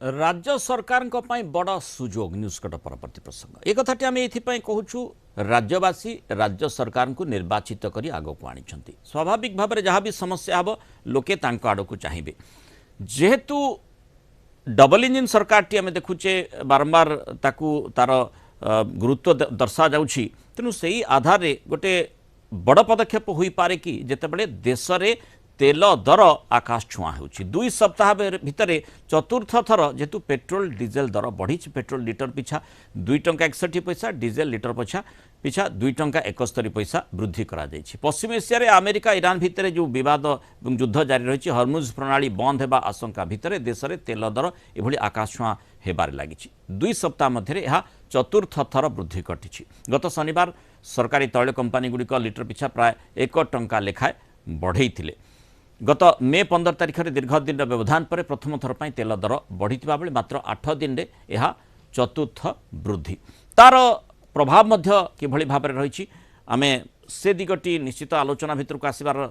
राज्य सरकार बड़ सुजोग न्यूजकट परवर्ती प्रसंग एक कथाटी आम ये कहूँ राज्यवासी राज्य सरकार को निर्वाचित कर आग को आनी स्वाभाविक भाव में जहाँ भी समस्या हम लोके आड़ को चाहिए जेहेतु डबल इंजिन सरकार टी आम देखुचे बारंबार ताकू तार गुरुत्व दर्शा जाउछि तेणु से आधार गोटे बड़ पदक्षेप हो पारे कि जितेबाला देश में तेल दर आकाश छुआ हो 2 सप्ताह भितर चतुर्थ थर जेहेतु पेट्रोल डीजेल दर बढ़ी पेट्रोल लिटर पिछा 2 टंका 61 पैसा डीजेल लिटर पिछा 2 टंका 71 पैसा वृद्धि करा जायछि। पश्चिम एशिया अमेरिका ईरान भितर जो विवाद युद्ध जारी रही हरमुज प्रणाली बंद होगा आशंका भितर देश में तेल दर एभली आकाश छुआ होबार लगी 2 सप्ताह मध्य यह चतुर्थ थर वृद्धि घटी गत शनिवार सरकारी तैल कंपानी गुड़िक लिटर पिछा प्राय 1 टंका लेखाएं बढ़ई गत मे 15 तारिख में दीर्घ दिन व्यवधान पर प्रथम थर पर तेल दर बढ़ी बेले मात्र 8 दिन में यह चतुर्थ वृद्धि तार प्रभाव किभली भाव में रही आमे से दिगटी निश्चित आलोचना भितर को आसबार